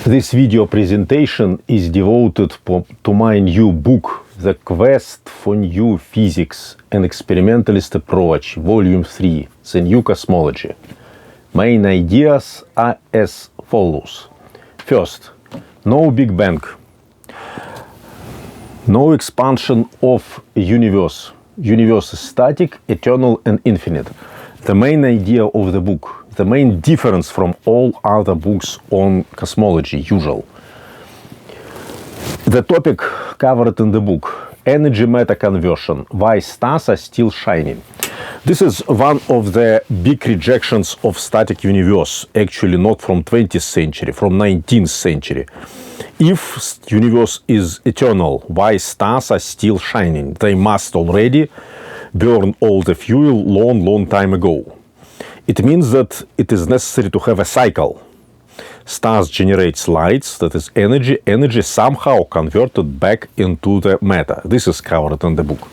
This video presentation is devoted to my new book, The Quest for New Physics, an Experimentalist Approach, Volume 3, The New Cosmology. Main ideas are as follows. First, no Big Bang. No expansion of universe. Universe is static, eternal and infinite. The main idea of the book, the main difference from all other books on cosmology, usual. The topic covered in the book, energy-matter conversion, why stars are still shining. This is one of the big rejections of static universe, actually not from 20th century, from 19th century. If universe is eternal, why stars are still shining? They must already burn all the fuel long time ago. It means that it is necessary to have a cycle. Stars generate lights, that is energy. Energy somehow converted back into the matter. This is covered in the book.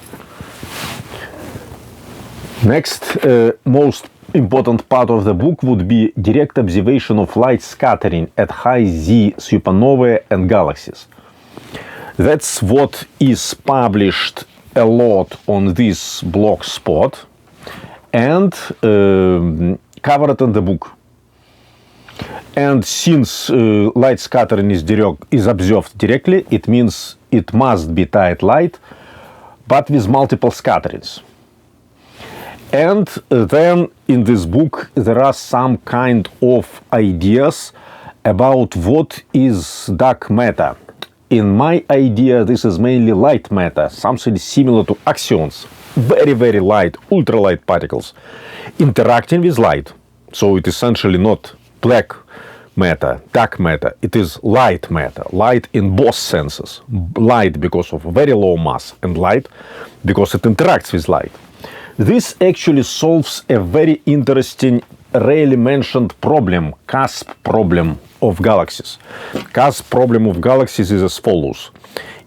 Next, most important part of the book would be direct observation of light scattering at high Z supernovae and galaxies. That's what is published a lot on this blog spot and covered in the book. And since light scattering is observed directly, it means it must be tight light, but with multiple scatterings. And then in this book there are some kind of ideas about what is dark matter. In my idea, this is mainly light matter, something similar to axions, very light, ultralight particles interacting with light. So it is essentially not black matter, dark matter, it is light matter, light in both senses. Light because of very low mass and light because it interacts with light. This actually solves a very interesting, rarely mentioned problem, cusp problem of galaxies. Cusp problem of galaxies is as follows.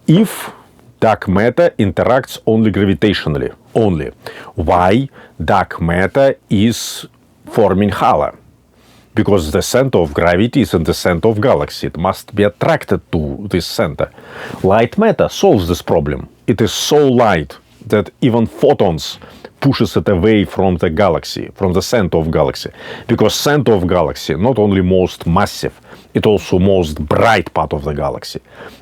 If dark matter interacts only gravitationally, why dark matter is forming halo? Because the center of gravity is in the center of galaxy. It must be attracted to this center. Light matter solves this problem. It is so light that even photons pushes it away from the galaxy, from the center of galaxy. Because center of galaxy, not only most massive, it also most bright part of the galaxy.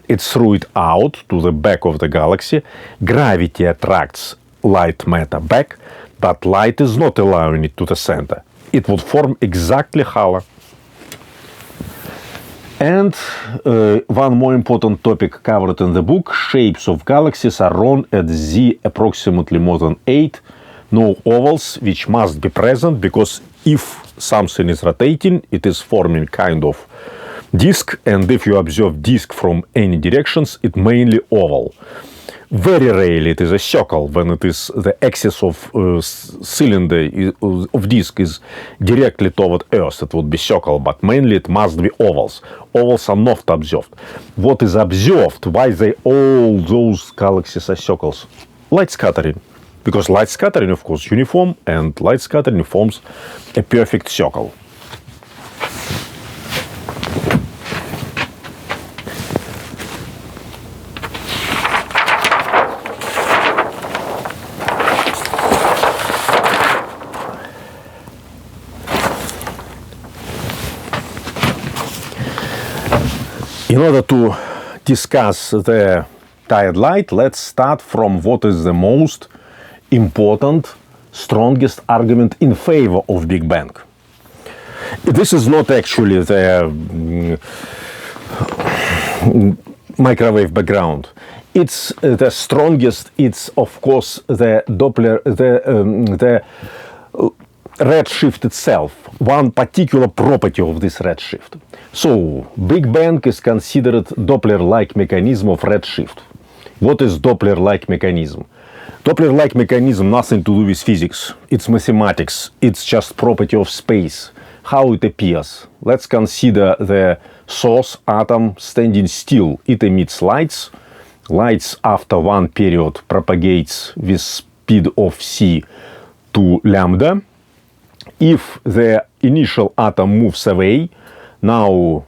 It threw it out to the back of the galaxy. Gravity attracts light matter back, but light is not allowing it to the center. It would form exactly halo. And one more important topic covered in the book, shapes of galaxies are run at Z approximately more than 8. No ovals, which must be present, because if something is rotating, it is forming kind of disk, and if you observe disk from any directions, it mainly oval. Very rarely it is a circle when it is the axis of cylinder of disk is directly toward Earth. It would be circle, but mainly it must be ovals. Ovals are not observed. What is observed? Why all those galaxies are circles? Light scattering. Because light scattering, of course, uniform, and light scattering forms a perfect circle. In order to discuss the tired light, let's start from what is the most important, strongest argument in favor of Big Bang. This is not actually the microwave background. It's the strongest. It's of course the Doppler, the redshift itself. One particular property of this redshift. So Big Bang is considered Doppler-like mechanism of redshift. What is Doppler-like mechanism? Doppler-like mechanism, nothing to do with physics. It's mathematics. It's just property of space. How it appears. Let's consider the source atom standing still. It emits lights. Lights after one period propagates with speed of c to lambda. If the initial atom moves away, now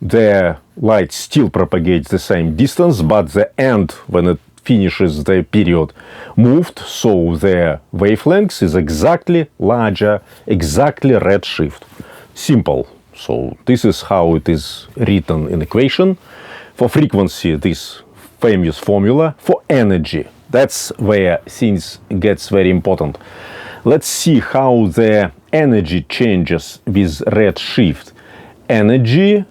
the light still propagates the same distance, but the end, when it finishes the period, moved, so the wavelength is exactly larger, exactly redshift. Simple. So this is how it is written in equation. For frequency, this famous formula. For energy, that's where things gets very important. Let's see how the energy changes with redshift. Energy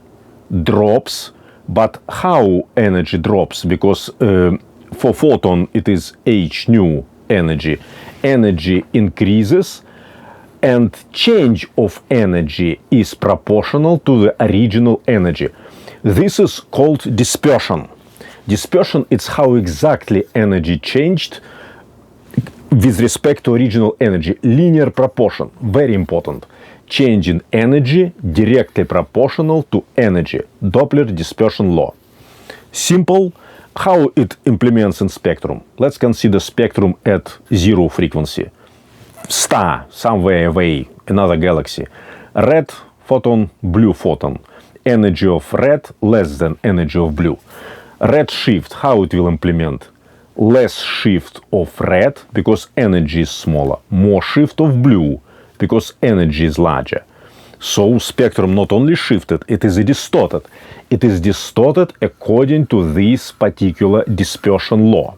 drops, but how energy drops? Because for photon it is h nu energy. Energy increases, and change of energy is proportional to the original energy. This is called dispersion. Dispersion is how exactly energy changed with respect to original energy. Linear proportion, very important. Change in energy directly proportional to energy. Doppler dispersion law. Simple. How it implements in spectrum? Let's consider spectrum at zero frequency. Star, somewhere away, another galaxy. Red photon, blue photon. Energy of red less than energy of blue. Red shift, how it will implement? Less shift of red, because energy is smaller. More shift of blue, because energy is larger. So spectrum not only shifted, it is distorted. It is distorted according to this particular dispersion law.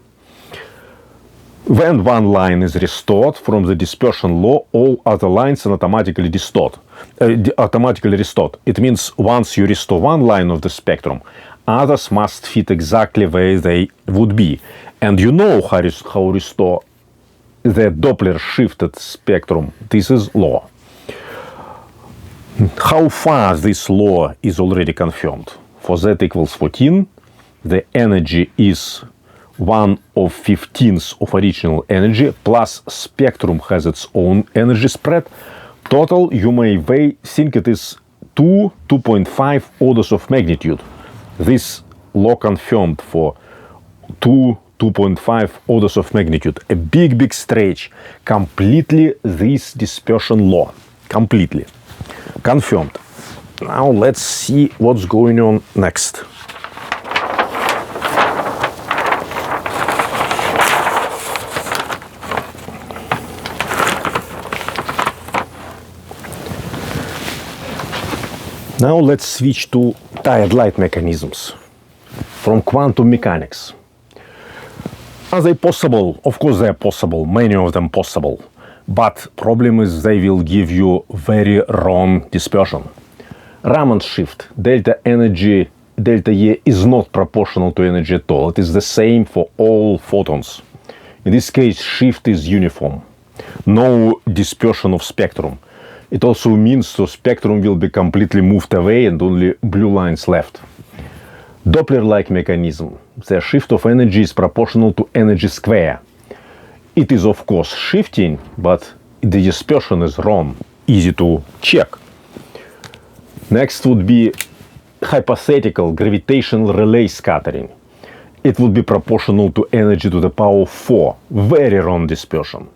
When one line is restored from the dispersion law, all other lines are automatically restored. It means once you restore one line of the spectrum, others must fit exactly where they would be. And you know how restore the Doppler shifted spectrum. This is law. How far this law is already confirmed? For z equals 14, the energy is 1/15 of original energy, plus spectrum has its own energy spread. Total, you may think it is 2.5 orders of magnitude. This law confirmed for 2.5 orders of magnitude. A big stretch. Completely this dispersion law. Completely. Confirmed. Now let's see what's going on next. Now let's switch to tired light mechanisms from quantum mechanics. Are they possible? Of course they are possible, many of them possible. But problem is they will give you very wrong dispersion. Raman shift, delta energy, delta E is not proportional to energy at all. It is the same for all photons. In this case, shift is uniform. No dispersion of spectrum. It also means the spectrum will be completely moved away and only blue lines left. Doppler-like mechanism. The shift of energy is proportional to energy square. It is of course shifting, but the dispersion is wrong. Easy to check. Next would be hypothetical gravitational relay scattering. It would be proportional to energy to the power of 4. Very wrong dispersion.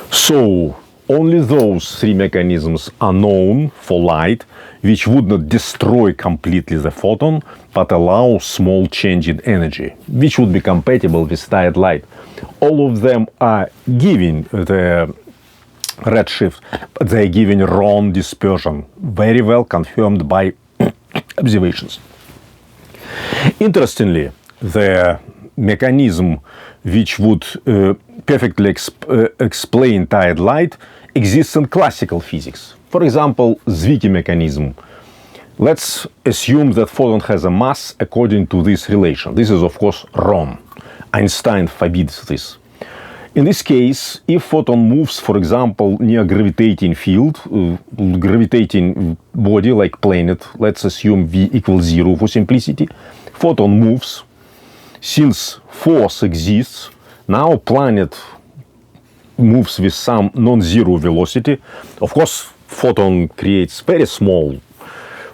So only those three mechanisms are known for light, which would not destroy completely the photon, but allow small change in energy, which would be compatible with tired light. All of them are giving the redshift, but they are giving wrong dispersion, very well confirmed by observations. Interestingly, the mechanism which would perfectly explain tired light exists in classical physics. For example, Zwicky mechanism. Let's assume that photon has a mass according to this relation. This is of course wrong. Einstein forbids this. In this case, if photon moves, for example, near gravitating field, gravitating body like planet, let's assume V equals 0 for simplicity, photon moves. Since force exists, now planet moves with some non-zero velocity. Of course, photon creates very small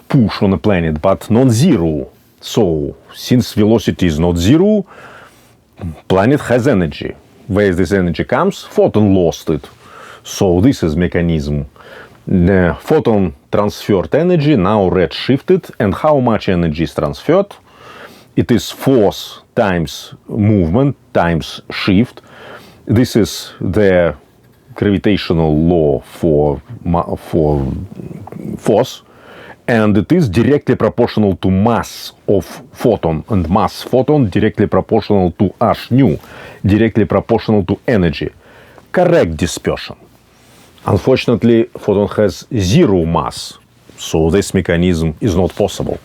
push on a planet, but non-zero. So, since velocity is not zero, planet has energy. Where this energy comes, photon lost it. So this is mechanism. The photon transferred energy now redshifted, and how much energy is transferred? It is force times movement times shift. This is the gravitational law for force, and it is directly proportional to mass of photon, and mass photon directly proportional to h nu, directly proportional to energy. Correct dispersion. Unfortunately, photon has zero mass, so this mechanism is not possible.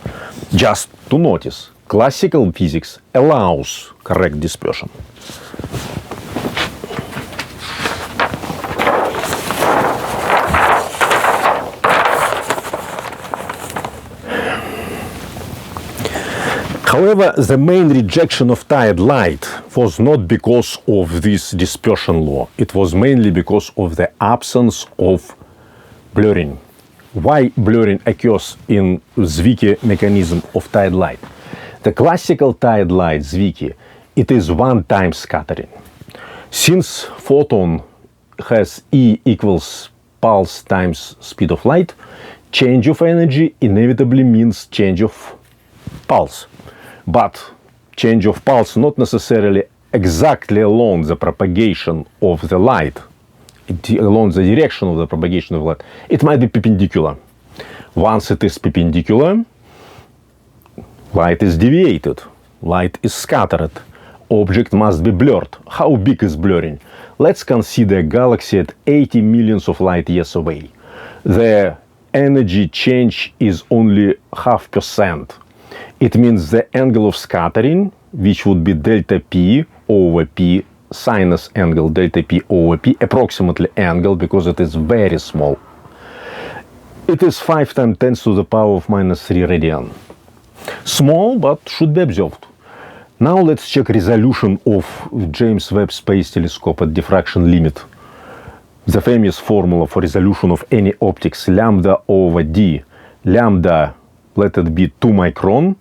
Just to notice, classical physics allows correct dispersion. However, the main rejection of tired light was not because of this dispersion law. It was mainly because of the absence of blurring. Why blurring occurs in Zwicky mechanism of tired light? The classical tired light, Zwicky, it is one-time scattering. Since photon has E equals pulse times speed of light, change of energy inevitably means change of pulse. But change of pulse not necessarily exactly along the propagation of the light, along the direction of the propagation of light. It might be perpendicular. Once it is perpendicular, light is deviated, light is scattered, object must be blurred. How big is blurring? Let's consider a galaxy at 80 millions of light years away. The energy change is only 0.5%. It means the angle of scattering, which would be delta p over p, sinus angle delta p over p, approximately angle because it is very small. It is 5 times 10 to the power of minus 3 radian. Small, but should be observed. Now let's check resolution of James Webb Space Telescope at diffraction limit. The famous formula for resolution of any optics, lambda over d. Lambda, let it be 2 micron.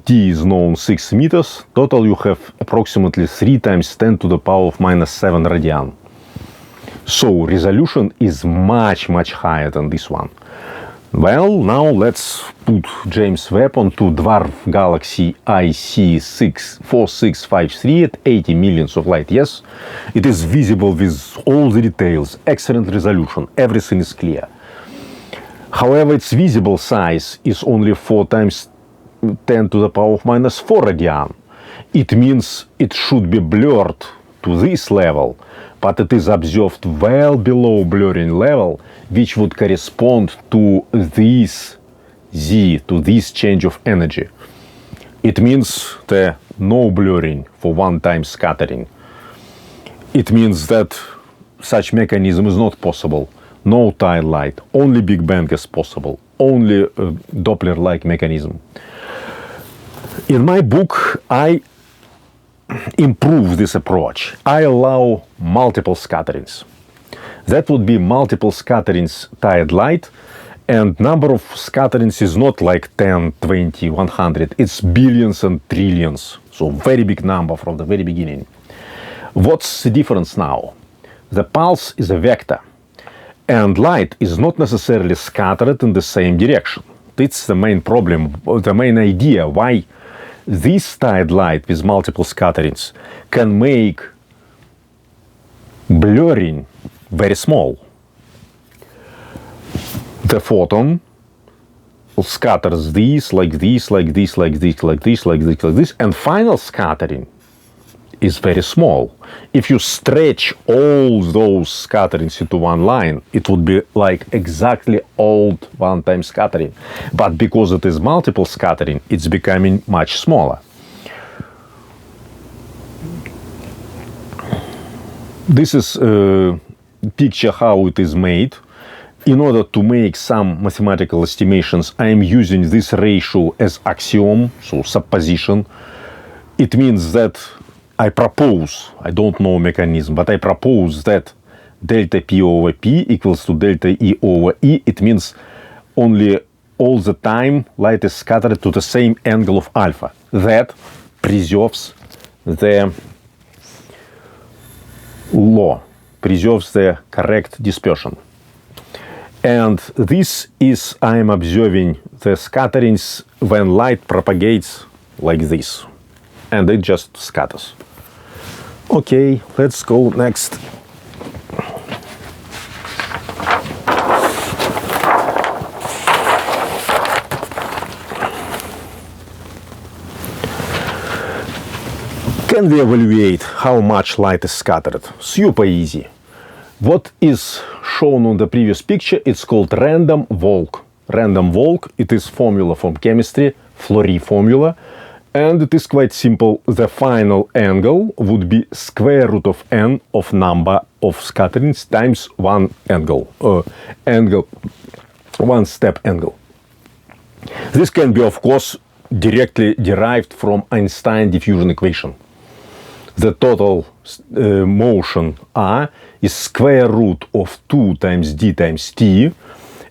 D is known 6 meters. Total you have approximately 3 times 10 to the power of minus 7 radian. So resolution is much higher than this one. Well, now let's put James Webb onto dwarf galaxy IC 4653 at 80 millions of light years. It is visible with all the details, excellent resolution, everything is clear. However, its visible size is only 4 times 10 to the power of minus 4 radian. It means it should be blurred to this level, but it is observed well below blurring level, which would correspond to this Z, to this change of energy. It means the no blurring for one-time scattering. It means that such mechanism is not possible. No tired light, only Big Bang is possible, only Doppler-like mechanism. In my book, I improve this approach. I allow multiple scatterings. That would be multiple scatterings tired light, and number of scatterings is not like 10, 20, 100. It's billions and trillions. So very big number from the very beginning. What's the difference now? The pulse is a vector, and light is not necessarily scattered in the same direction. It's the main problem, the main idea why this tired light with multiple scatterings can make blurring very small. The photon scatters these, like this, like this, like this, like this, like this, like this, and final scattering is very small. If you stretch all those scatterings into one line, it would be like exactly old one-time scattering. But because it is multiple scattering, it's becoming much smaller. This is a picture how it is made. In order to make some mathematical estimations, I am using this ratio as axiom, so supposition. It means that I propose, I don't know mechanism, but I propose that delta P over P equals to delta E over E. It means only all the time light is scattered to the same angle of alpha. That preserves the law, preserves the correct dispersion. And this is, I am observing the scatterings when light propagates like this. And it just scatters. Okay, let's go next. Can we evaluate how much light is scattered? Super easy. What is shown on the previous picture, it's called random walk. Random walk, it is formula from chemistry, Fleury formula, and it is quite simple. The final angle would be square root of n of number of scatterings times one one step angle. This can be, of course, directly derived from Einstein diffusion equation. The total motion r is square root of 2 times d times t,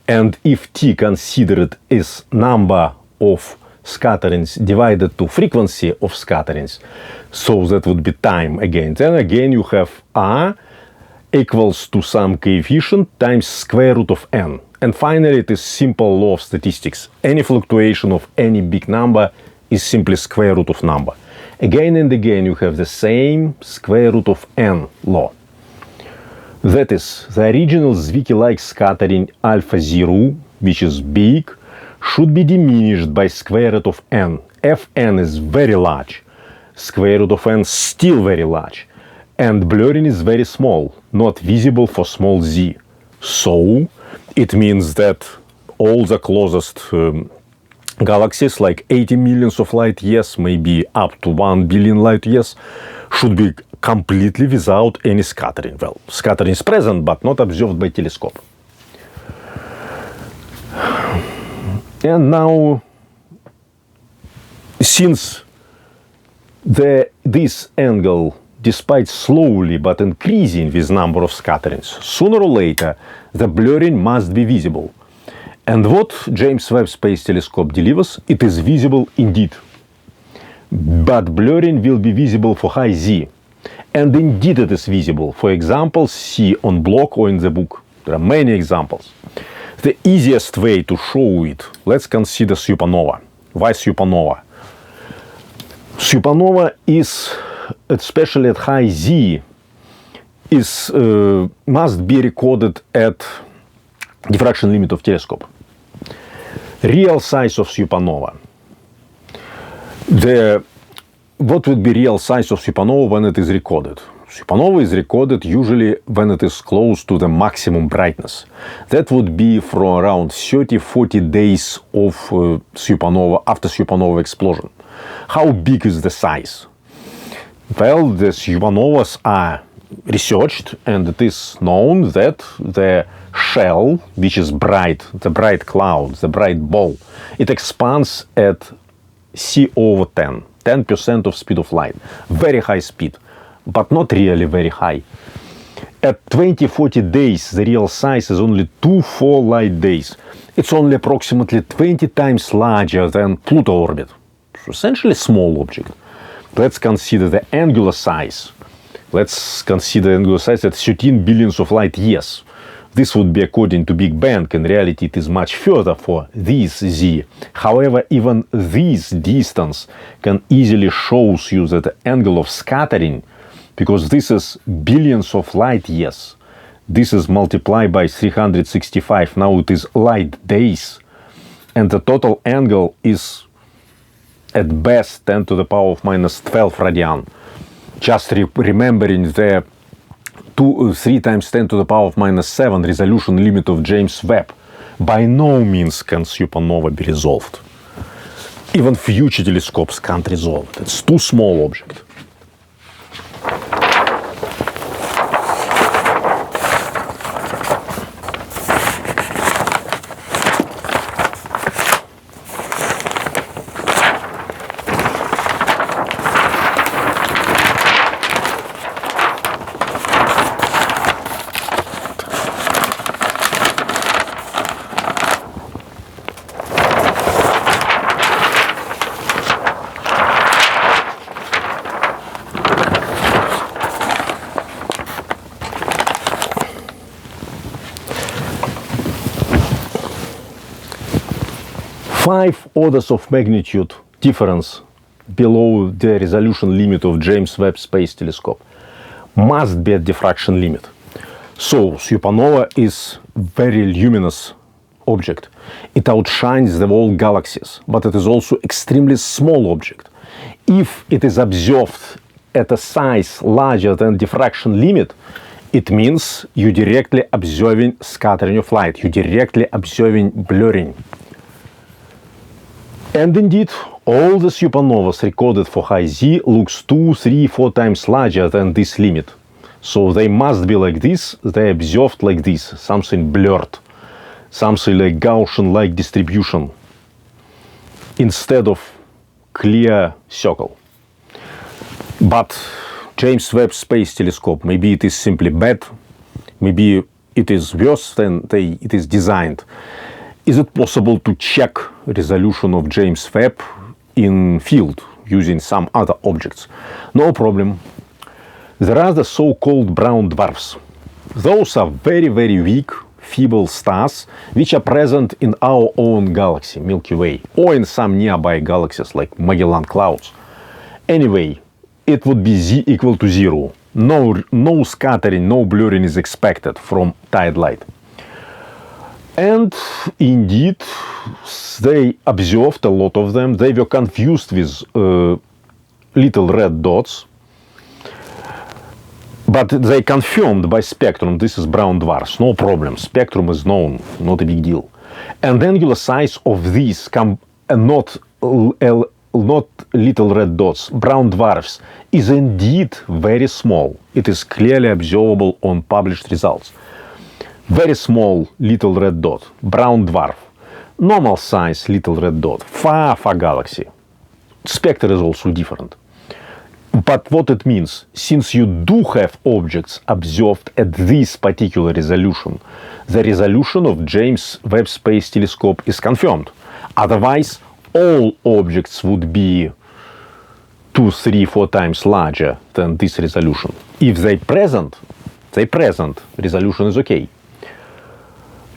and if t considered is number of scatterings divided to frequency of scatterings, so that would be time again. Then again you have r equals to some coefficient times square root of n. And finally it is simple law of statistics. Any fluctuation of any big number is simply square root of number. Again and again you have the same square root of n law. That is, the original Zwicky-like scattering alpha 0, which is big, should be diminished by square root of n. Fn is very large, square root of n still very large, and blurring is very small, not visible for small z. So, it means that all the closest galaxies, like 80 millions of light years, maybe up to 1 billion light years, should be completely without any scattering. Well, scattering is present, but not observed by telescope. And now, since this angle, despite slowly but increasing with number of scatterings, sooner or later the blurring must be visible. And what James Webb Space Telescope delivers, it is visible indeed. But blurring will be visible for high Z. And indeed it is visible. For example, see on blog or in the book. There are many examples. The easiest way to show it, let's consider supernova. Why supernova? Supernova is, especially at high Z, must be recorded at diffraction limit of telescope. Real size of supernova. What would be real size of supernova when it is recorded? Supernova is recorded usually when it is close to the maximum brightness. That would be for around 30-40 days of supernova, after supernova explosion. How big is the size? Well, the supernovas are researched, and it is known that the shell, which is bright, the bright cloud, the bright ball, it expands at C over 10, 10% of speed of light. Very high speed, but not really very high. At 20-40 days, the real size is only 2-4 light days. It's only approximately 20 times larger than Pluto orbit. So essentially small object. Let's consider the angular size. Let's consider angular size at 13 billions of light years. This would be according to Big Bang. In reality, it is much further for this Z. However, even this distance can easily show you that the angle of scattering, because this is billions of light years, this is multiplied by 365. Now it is light days. And the total angle is at best 10 to the power of minus 12 radian. Just remembering the 3 times 10 to the power of minus 7 resolution limit of James Webb, by no means can supernova be resolved. Even future telescopes can't resolve it. It's too small object. 5 orders of magnitude difference below the resolution limit of James Webb Space Telescope must be a diffraction limit. So supernova is very luminous object. It outshines the whole galaxies, but it is also extremely small object. If it is observed at a size larger than diffraction limit, it means you directly observing scattering of light, you directly observing blurring. And indeed, all the supernovas recorded for high Z looks 2, 3, 4 times larger than this limit. So they must be like this, they observed like this, something blurred, something like Gaussian-like distribution, instead of clear circle. But James Webb Space Telescope, maybe it is simply bad, maybe it is worse than it is designed. Is it possible to check resolution of James Webb in field using some other objects? No problem. There are the so-called brown dwarfs. Those are very, very weak, feeble stars which are present in our own galaxy, Milky Way, or in some nearby galaxies like Magellan Clouds. Anyway, it would be Z equal to 0. No scattering, no blurring is expected from tired light. And indeed, they observed a lot of them. They were confused with little red dots. But they confirmed by spectrum this is brown dwarfs, no problem. Spectrum is known, not a big deal. And angular size of these not little red dots, brown dwarfs, is indeed very small. It is clearly observable on published results. Very small little red dot, brown dwarf. Normal size little red dot, far galaxy. Spectre is also different. But what it means, since you do have objects observed at this particular resolution, the resolution of James Webb Space Telescope is confirmed. Otherwise, all objects would be 2, 3, 4 times larger than this resolution. If they present, resolution is okay.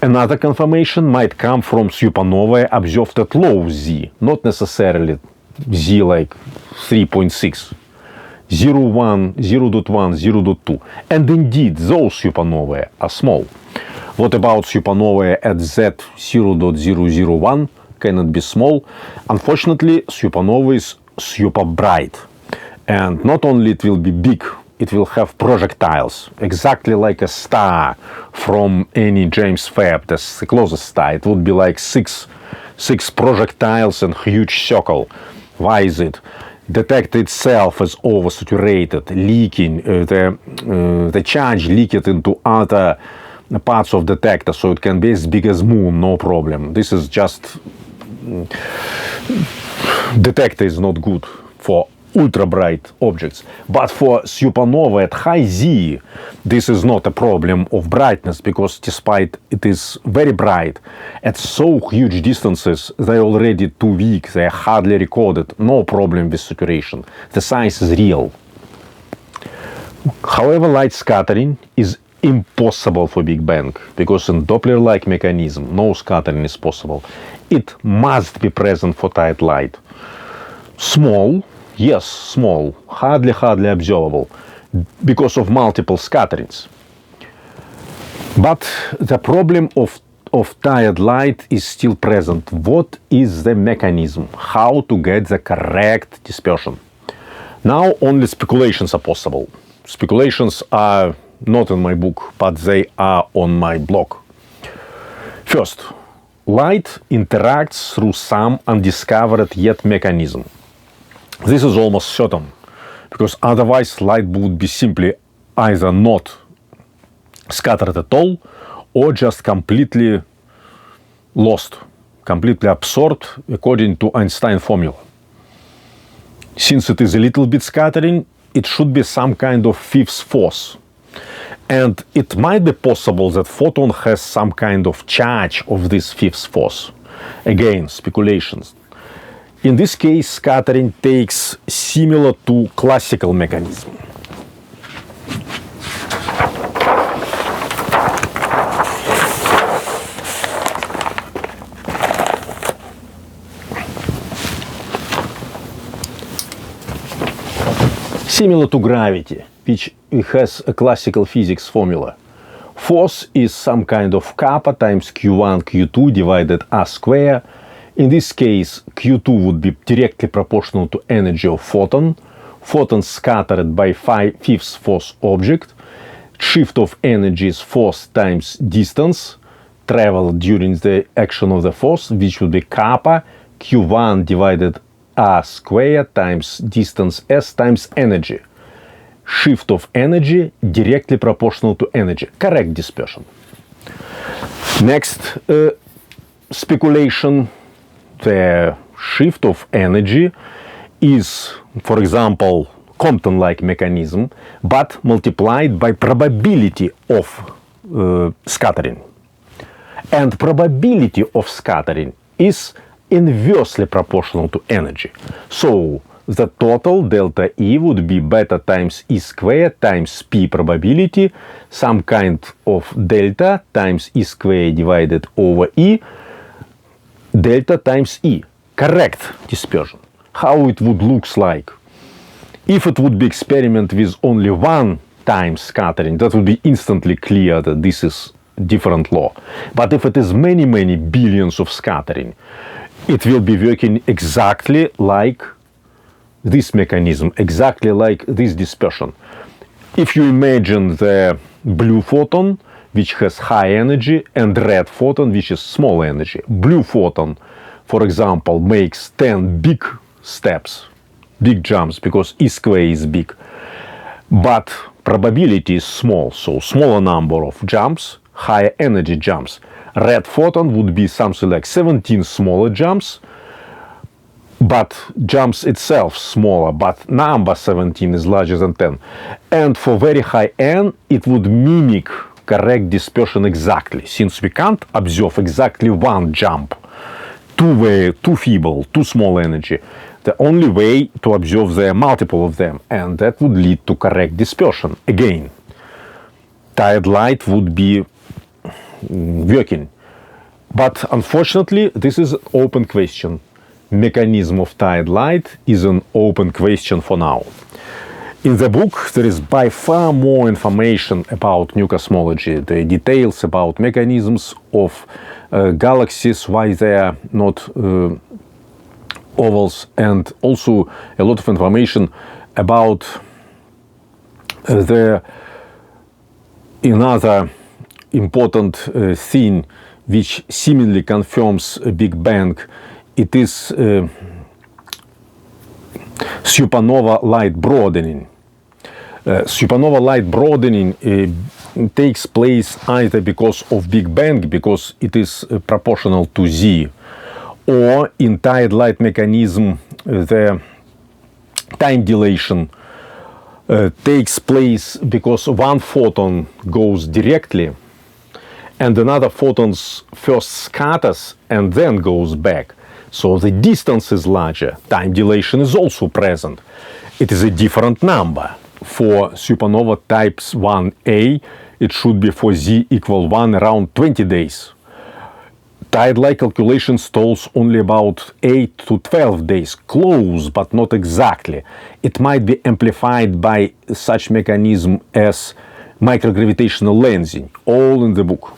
Another confirmation might come from supernovae observed at low Z, not necessarily Z like 3.6. 0.1, 0.1, 0.2. And indeed, those supernovae are small. What about supernovae at Z 0.001? Can it be small? Unfortunately, supernova is super bright. And not only it will be big, it will have projectiles, exactly like a star from any James Webb, that's the closest star. It would be like six projectiles and huge circle. Why is it? Detector itself is oversaturated, leaking, the charge leaked into other parts of detector, so it can be as big as moon, no problem. This is just detector is not good for ultra bright objects, but for supernova at high Z, this is not a problem of brightness, because despite it is very bright at so huge distances, they're already too weak, they're hardly recorded, no problem with saturation, the size is real. However, light scattering is impossible for Big Bang, because in Doppler-like mechanism no scattering is possible. It must be present for tight light. Small, yes, small, hardly observable, because of multiple scatterings. But the problem of tired light is still present. What is the mechanism? How to get the correct dispersion? Now only speculations are possible. Speculations are not in my book, but they are on my blog. First, light interacts through some undiscovered yet mechanism. This is almost certain, because otherwise light would be simply either not scattered at all, or just completely lost, completely absorbed according to Einstein formula. Since it is a little bit scattering, it should be some kind of fifth force. And it might be possible that photon has some kind of charge of this fifth force. Again, speculations. In this case, scattering takes similar to classical mechanism. similar to gravity, which has a classical physics formula. Force is some kind of kappa times Q1, Q2 divided R square. In this case, Q2 would be directly proportional to energy of photon. Photon scattered by 5/5 force object. Shift of energy is force times distance traveled during the action of the force, which would be kappa Q1 divided R square times distance S times energy. Shift of energy directly proportional to energy. Correct dispersion. Next speculation. The shift of energy is, for example, Compton-like mechanism, but multiplied by probability of scattering. And probability of scattering is inversely proportional to energy. So the total delta E would be beta times E squared times P probability, some kind of delta times E squared divided over E, delta times E. Correct dispersion. How it would look like? If it would be experiment with only one time scattering, that would be instantly clear that this is different law. But if it is many, many billions of scattering, it will be working exactly like this mechanism, exactly like this dispersion. If you imagine the blue photon, which has high energy, and red photon, which is small energy. Blue photon, for example, makes 10 big steps, big jumps, because E square is big. But probability is small, so smaller number of jumps, higher energy jumps. Red photon would be something like 17 smaller jumps, but jumps itself smaller, but number 17 is larger than 10. And for very high N, it would mimic correct dispersion exactly, since we can't observe exactly one jump, too feeble, too small energy. The only way to observe the multiple of them, and that would lead to correct dispersion. Again, tide light would be working. But unfortunately, this is an open question. Mechanism of tide light is an open question for now. In the book, there is by far more information about new cosmology, the details about mechanisms of galaxies, why they are not ovals, and also a lot of information about another important thing which seemingly confirms a Big Bang. It is supernova light broadening. Supernova light broadening takes place either because of Big Bang, because it is proportional to Z, or in tide light mechanism, the time dilation takes place because one photon goes directly and another photon first scatters and then goes back. So the distance is larger. Time dilation is also present. It is a different number. For supernova types 1a, it should be for Z equal 1 around 20 days. Tide-like calculation stalls only about 8 to 12 days, close but not exactly. It might be amplified by such mechanism as microgravitational lensing, all in the book.